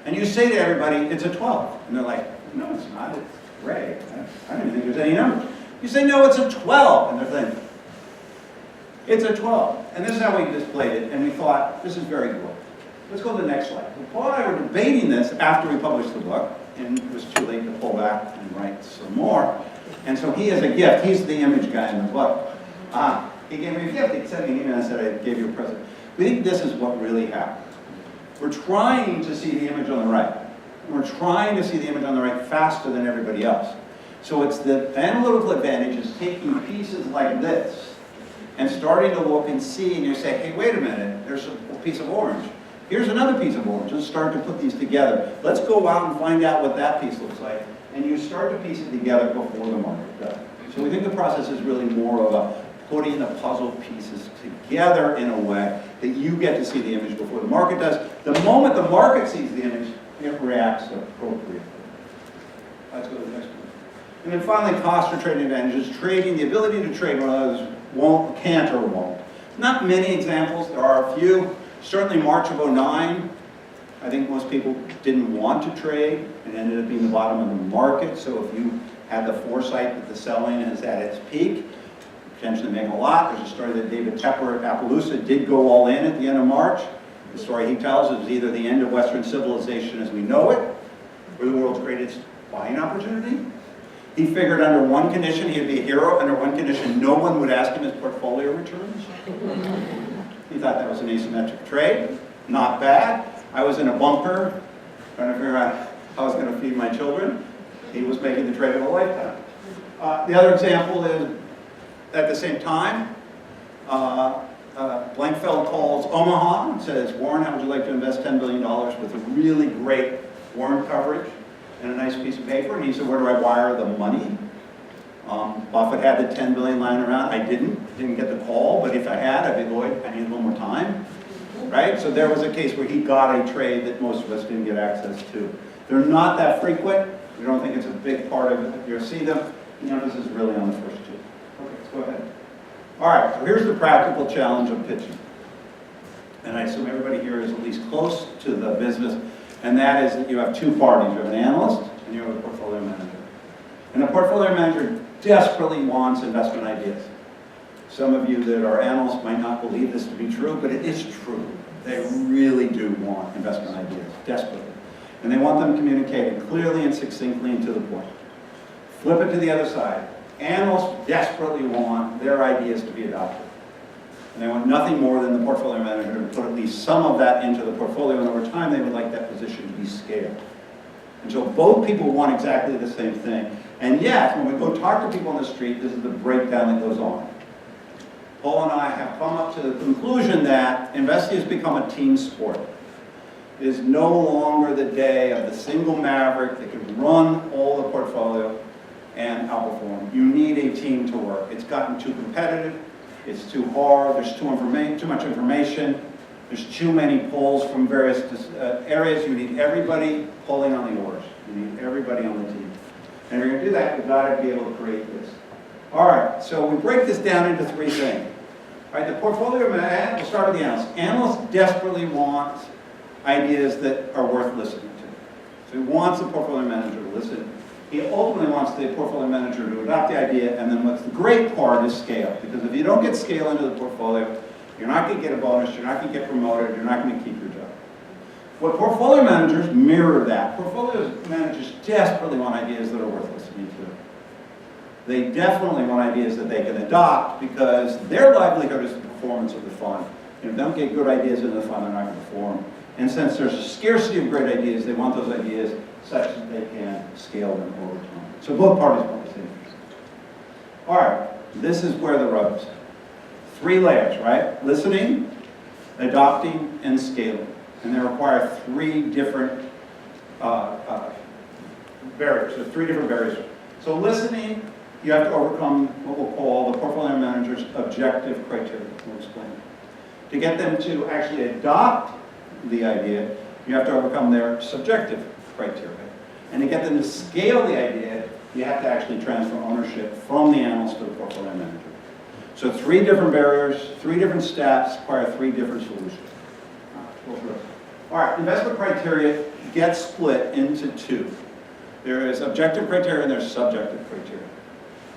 And you say to everybody, it's a 12. And they're like, no, it's not. It's gray. I don't even think there's any number. You say, no, it's a 12. And they're thinking, it's a 12. And this is how we displayed it. And we thought, this is very good. Let's go to the next slide. So Paul and I were debating this after we published the book. And it was too late to pull back and write some more. And so he has a gift. He's the image guy in the book. He gave me a gift. He sent me an email and said, I gave you a present. We think this is what really happened. We're trying to see the image on the right. We're trying to see the image on the right faster than everybody else. So it's the analytical advantage is taking pieces like this and starting to look and see, and you say, hey, wait a minute, there's a piece of orange. Here's another piece of orange. Let's start to put these together. Let's go out and find out what that piece looks like. And you start to piece it together before the market does. So we think the process is really more of a putting the puzzle pieces together in a way that you get to see the image before the market does. The moment the market sees the image, it reacts appropriately. Let's go to the next one. And then finally, cost or trading advantages. Trading, the ability to trade when others can't or won't. Not many examples, there are a few. Certainly March of '09, I think most people didn't want to trade. It ended up being the bottom of the market. So if you had the foresight that the selling is at its peak, potentially make a lot. There's a story that David Tepper at Appaloosa did go all in at the end of March. The story he tells is either the end of Western civilization as we know it, or the world's greatest buying opportunity. He figured under one condition he'd be a hero, under one condition no one would ask him his portfolio returns. He thought that was an asymmetric trade. Not bad. I was in a bunker trying to figure out how I was going to feed my children. He was making the trade of a lifetime. The other example is at the same time, Blankfeld calls Omaha and says, Warren, how would you like to invest $10 billion with a really great warrant coverage and a nice piece of paper? And he said, where do I wire the money? Buffett had the $10 billion lying around. I didn't get the call, but if I had, I'd be Lloyd, I need a little more time. Right? So there was a case where he got a trade that most of us didn't get access to. They're not that frequent. We don't think it's a big part of it. You'll see them. The emphasis is really on the first two. Okay, let's go ahead. All right, so here's the practical challenge of pitching. And I assume everybody here is at least close to the business. And that is that you have two parties. You have an analyst and you have a portfolio manager. And the portfolio manager desperately wants investment ideas. Some of you that are analysts might not believe this to be true, but it is true. They really do want investment ideas, desperately. And they want them communicated clearly and succinctly and to the point. Flip it to the other side. Analysts desperately want their ideas to be adopted. And they want nothing more than the portfolio manager to put at least some of that into the portfolio, and over time they would like that position to be scaled. And so both people want exactly the same thing. And yet, when we go talk to people on the street, this is the breakdown that goes on. Paul and I have come up to the conclusion that investing has become a team sport. It is no longer the day of the single maverick that can run all the portfolio and outperform. You need a team to work. It's gotten too competitive. It's too hard. There's too much information. There's too many pulls from various areas. You need everybody pulling on the oars. You need everybody on the team. And if you're going to do that, you've got to be able to create this. All right, so we break this down into three things. All right, the portfolio manager, we'll start with the analyst. Analysts desperately want ideas that are worth listening to. So he wants the portfolio manager to listen. He ultimately wants the portfolio manager to adopt the idea, and then what's the great part is scale. Because if you don't get scale into the portfolio, you're not going to get a bonus, you're not going to get promoted, you're not going to keep your job. What portfolio managers mirror that. Portfolio managers desperately want ideas that are worth listening to. They definitely want ideas that they can adopt because their livelihood is the performance of the fund. If they don't get good ideas in the fund, they're not going to perform. And since there's a scarcity of great ideas, they want those ideas such that they can scale them over time. So both parties want the same thing. All right, this is where the rub is. Three layers, right? Listening, adopting, and scaling. And they require three different barriers. So three different barriers. So listening, you have to overcome what we'll call the portfolio manager's objective criteria. We'll explain. To get them to actually adopt the idea, you have to overcome their subjective criteria. And to get them to scale the idea, you have to actually transfer ownership from the analyst to the portfolio manager. So three different barriers, three different steps, require three different solutions. All right, investment criteria. gets split into two. There is objective criteria and there's subjective criteria.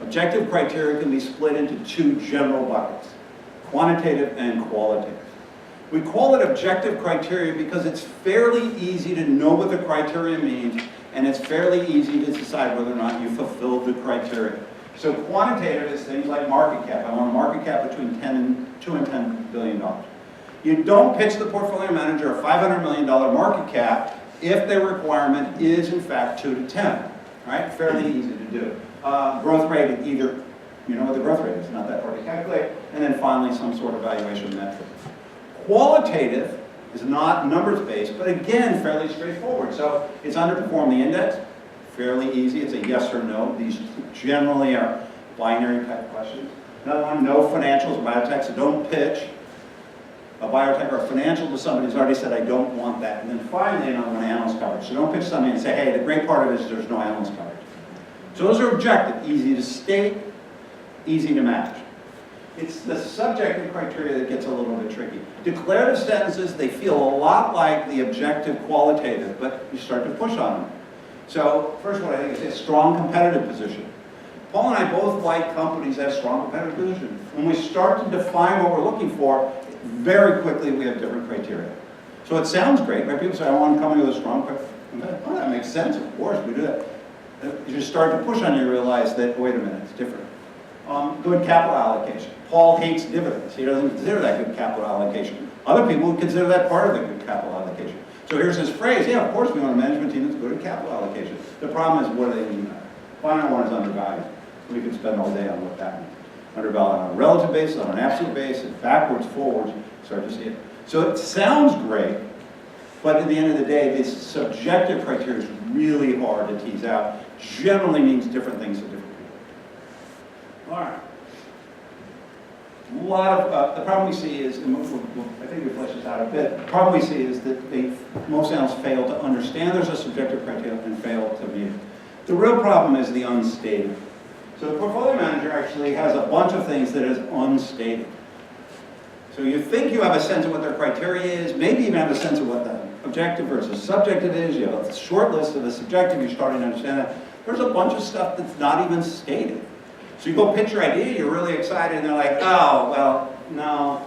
Objective criteria can be split into two general buckets, quantitative and qualitative. We call it objective criteria because it's fairly easy to know what the criteria means, and it's fairly easy to decide whether or not you fulfilled the criteria. So quantitative is things like market cap. I want a market cap between $2 and $10 billion. You don't pitch the portfolio manager a $500 million market cap if their requirement is in fact 2 to 10. Right? Fairly easy to do. Growth rate, either you know what the growth rate is, not that hard to calculate, and then finally some sort of valuation metric. Qualitative is not numbers-based, but again, fairly straightforward. So it's underperformed the index, fairly easy. It's a yes or no. These generally are binary type questions. Another one, no financials or biotech, so don't pitch a biotech or a financial to somebody who's already said, I don't want that. And then finally, another one, analyst coverage. So don't pitch somebody and say, hey, the great part of it is there's no analyst coverage. So those are objective, easy to state, easy to match. It's the subjective criteria that gets a little bit tricky. Declarative sentences, they feel a lot like the objective qualitative, but you start to push on them. So first what I think is a strong competitive position. Paul and I both like companies that have strong competitive position. When we start to define what we're looking for, very quickly we have different criteria. So it sounds great, right? People say, I want a company with a strong criteria. Oh, that makes sense, of course, we do that. As you start to push on it, you realize that, wait a minute, it's different. Good capital allocation. Paul hates dividends. He doesn't consider that good capital allocation. Other people would consider that part of the good capital allocation. So here's his phrase, yeah, of course we want a management team that's good at capital allocation. The problem is, what do they mean by that? Final one is undervalued. We could spend all day on what that means. Undervalued on a relative basis, on an absolute basis, backwards, forwards, start to see it. So it sounds great, but at the end of the day, this subjective criteria is really hard to tease out. Generally means different things to different people. All right. A lot of, the problem we see is, and I think we flesh this out a bit, the problem we see is that most analysts fail to understand there's a subjective criteria and fail to meet it. The real problem is the unstated. So the portfolio manager actually has a bunch of things that is unstated. So you think you have a sense of what their criteria is, maybe even have a sense of what the objective versus subjective is. You have a short list of the subjective, you're starting to understand that. There's a bunch of stuff that's not even stated. So you go pitch your idea, you're really excited, and they're like, oh, well, no,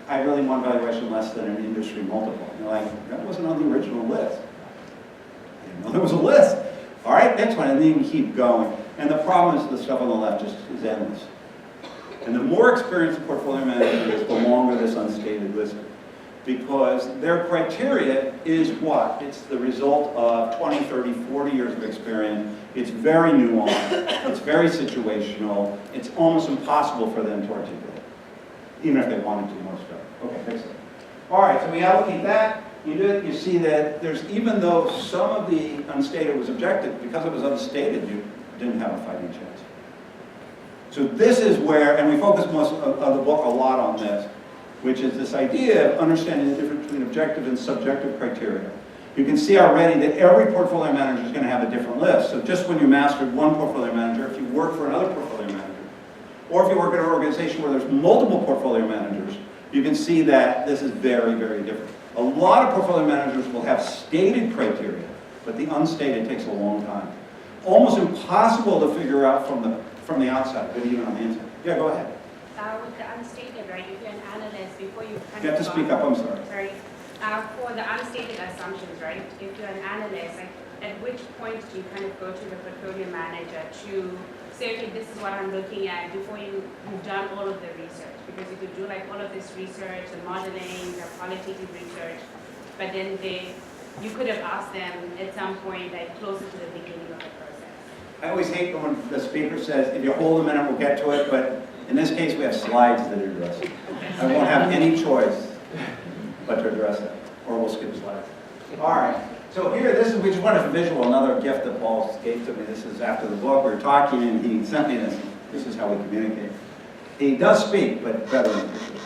I really want valuation less than an industry multiple. And you're like, that wasn't on the original list. I didn't know there was a list. All right, next one, and then you keep going. And the problem is the stuff on the left just is endless. And the more experienced the portfolio manager is, the longer this unstated list is. Because their criteria is what? It's the result of 20, 30, 40 years of experience. It's very nuanced. It's very situational. It's almost impossible for them to articulate, even if they wanted to, most of it. Okay, next slide. All right, so we allocate that. You do it, you see that there's, even though some of the unstated was objective, because it was unstated, you didn't have a fighting chance. So this is where, and we focus most of the book a lot on this, which is this idea of understanding the difference between objective and subjective criteria. You can see already that every portfolio manager is going to have a different list. So just when you mastered one portfolio manager, if you work for another portfolio manager, or if you work in an organization where there's multiple portfolio managers, you can see that this is very, very different. A lot of portfolio managers will have stated criteria, but the unstated takes a long time. Almost impossible to figure out from the outside, but even on the inside. Yeah, go ahead. With the unstated, right, if you're an analyst, before you You have to speak up, I'm sorry. Sorry. For the unstated assumptions, right, if you're an analyst, like, at which point do you kind of go to the portfolio manager to say, okay, this is what I'm looking at before you've done all of the research? Because you could do like all of this research, the modeling, the qualitative research, but then you could have asked them at some point, like closer to the beginning of the process. I always hate when the speaker says, if you hold a minute, we'll get to it, but in this case, we have slides that address it. I won't have any choice but to address it, or we'll skip slides. All right, so here, we just wanted a visual, another gift that Paul gave to me. This is after the book. We were talking, and he sent me this. This is how we communicate. He does speak, but better than pictures.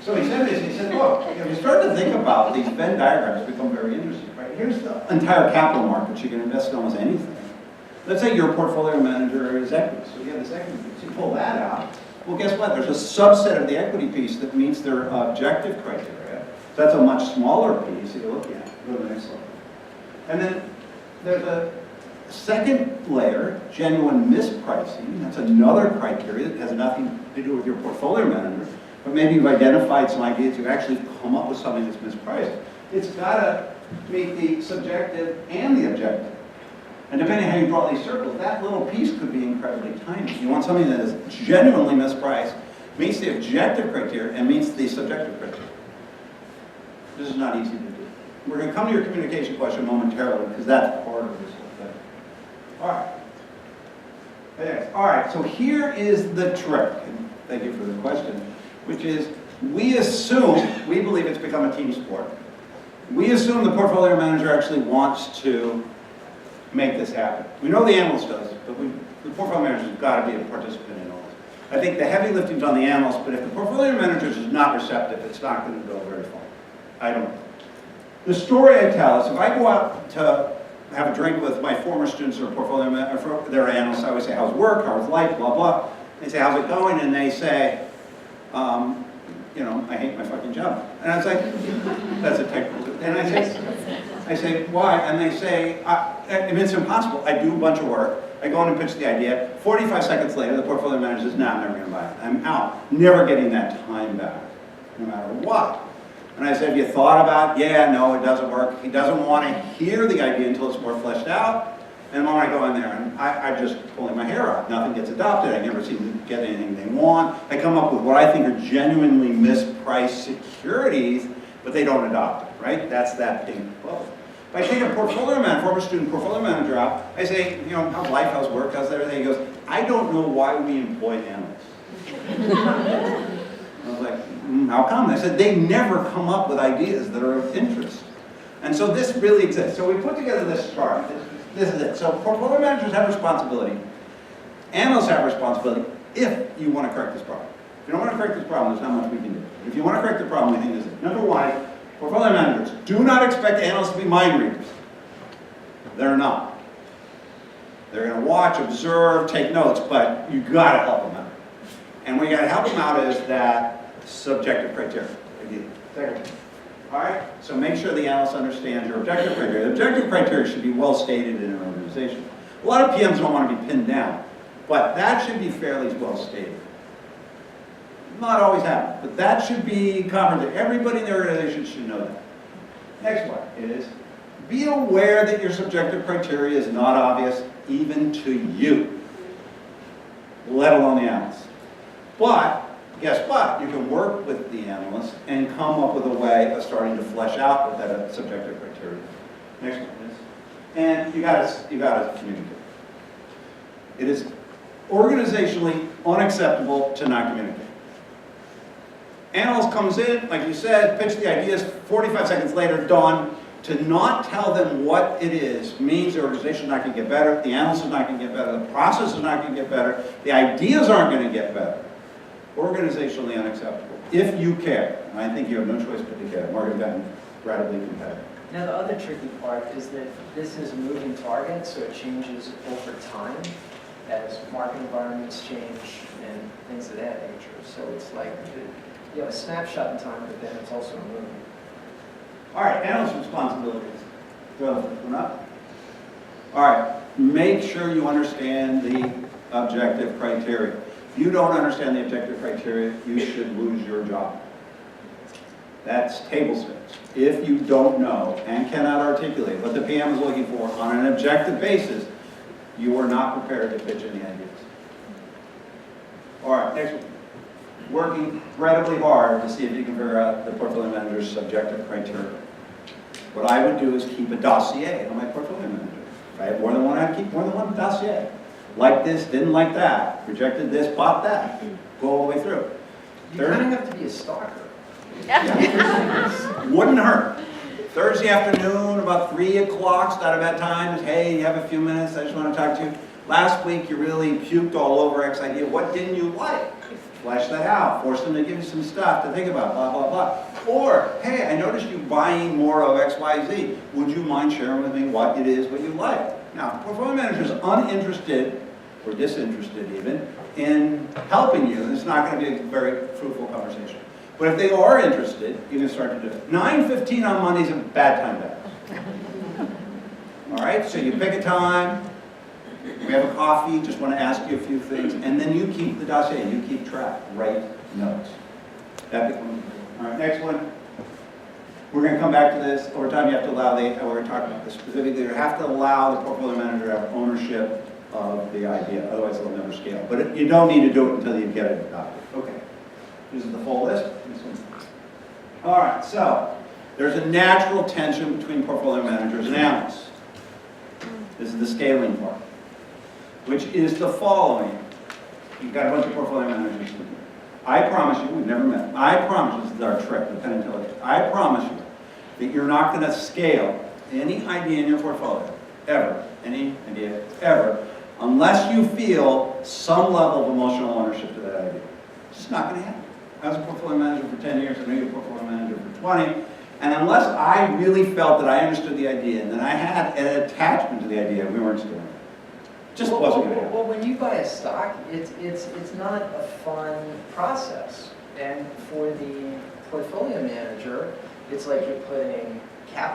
So he said this, he said, look, if you start to think about these Venn diagrams become very interesting, right? Here's the entire capital market. You can invest in almost anything. Let's say your portfolio manager is equity. So you have this equity piece. You pull that out. Well, guess what? There's a subset of the equity piece that meets their objective criteria. So that's a much smaller piece that you're looking at. Go to the next slide. And then there's a second layer, genuine mispricing. That's another criteria that has nothing to do with your portfolio manager, but maybe you've identified some ideas, you've actually come up with something that's mispriced. It's got to meet the subjective and the objective. And depending on how you draw these circles, that little piece could be incredibly tiny. You want something that is genuinely mispriced, meets the objective criteria, and meets the subjective criteria. This is not easy to do. We're going to come to your communication question momentarily, because that's part of this whole thing. All right. Yes. All right, so here is the trick, and thank you for the question, which is we assume, we believe it's become a team sport. We assume the portfolio manager actually wants to make this happen. We know the analyst does, but the portfolio manager's got to be a participant in all this. I think the heavy lifting's on the analyst, but if the portfolio manager is not receptive, it's not going to go very far. I don't know. The story I tell is if I go out to have a drink with my former students or portfolio manager, their analysts, I always say, how's work, how's life, blah, blah. They say, how's it going? And they say, you know, I hate my fucking job. And I was like, that's a technical. And I say, why? And they say, I mean, it's impossible. I do a bunch of work. I go in and pitch the idea. 45 seconds later, the portfolio manager says, no, I'm never going to buy it. I'm out. Never getting that time back, no matter what. And I said, have you thought about, yeah, no, it doesn't work. He doesn't want to hear the idea until it's more fleshed out. And the moment I go in there, and I'm just pulling my hair out. Nothing gets adopted. I never seem to get anything they want. I come up with what I think are genuinely mispriced securities, but they don't adopt it, right? That's that pink bubble. If I take a portfolio manager, former student portfolio manager out, I say, you know, how's life, how's work, how's everything? He goes, I don't know why we employ analysts. I was like, how come? I said, they never come up with ideas that are of interest. And so this really exists. So we put together this chart. This is it. So portfolio managers have responsibility. Analysts have responsibility if you want to correct this problem. If you don't want to correct this problem, there's not much we can do. If you want to correct the problem, we think this is number one, portfolio managers do not expect analysts to be mind readers. They're not. They're going to watch, observe, take notes, but you got to help them out. And what you got to help them out is that subjective criteria. All right, so make sure the analyst understands your objective criteria. The objective criteria should be well stated in an organization. A lot of PMs don't want to be pinned down, but that should be fairly well stated. Not always happen, but that should be covered. Everybody in the organization should know that. Next one is, be aware that your subjective criteria is not obvious even to you, let alone the analyst. But guess what? You can work with the analyst and come up with a way of starting to flesh out what that subjective criteria. Next one is, and you got to communicate. It is organizationally unacceptable to not communicate. Analyst comes in, like you said, pitch the ideas, 45 seconds later, done. To not tell them what it is means the organization is not going to get better, the analyst is not going to get better, the process is not going to get better, the ideas aren't going to get better. Organizationally unacceptable, if you care. And I think you have no choice but to care. Market gotten radically competitive. Now the other tricky part is that this is a moving target, so it changes over time as market environments change and things of that nature. So it's like you have a snapshot in time, but then it's also moving. All right, analyst responsibilities. Throw one up. All right, make sure you understand the objective criteria. If you don't understand the objective criteria, you should lose your job. That's table stakes. If you don't know and cannot articulate what the PM is looking for on an objective basis, you are not prepared to pitch any ideas. All right, next one. Working incredibly hard to see if you can figure out the portfolio manager's subjective criteria. What I would do is keep a dossier on my portfolio manager. If I have more than one, I'd keep more than one dossier. Like this, didn't like that, rejected this, bought that. Go all the way through. You kind of have to be a stalker. Yeah. Wouldn't hurt. Thursday afternoon, about 3 o'clock, it's not a bad time. Hey, you have a few minutes, I just want to talk to you. Last week, you really puked all over X idea. What didn't you like? Flesh that out. Force them to give you some stuff to think about, blah, blah, blah. Or, hey, I noticed you buying more of X, Y, Z. Would you mind sharing with me what it is, what you like? Now, portfolio manager is uninterested, or disinterested even, in helping you. It's not going to be a very fruitful conversation. But if they are interested, you can start to do it. 9:15 on Monday is a bad time to ask. right? So you pick a time, we have a coffee, just want to ask you a few things, and then you keep the dossier, you keep track, write notes. That becomes, all right, next one. We're going to come back to this. Over time, you have to allow we're going to talk about this specifically, you have to allow the portfolio manager to have ownership of the idea, otherwise they'll never scale. But you don't need to do it until you get it adopted. Okay, this is the full list. This one. All right, so there's a natural tension between portfolio managers and analysts. This is the scaling part, which is the following. You've got a bunch of portfolio managers. I promise you, we've never met, I promise you, this is our trick, the Penn Intelligence, I promise you that you're not going to scale any idea in your portfolio, ever, any idea, ever, unless you feel some level of emotional ownership to that idea. It's just not going to happen. I was a portfolio manager for 10 years, I know you're a portfolio manager for 20, and unless I really felt that I understood the idea and that I had an attachment to the idea, we weren't scaling it. Just wasn't going to happen. Well, when you buy a stock, it's not a fun process. And for the portfolio manager, it's like you're putting capital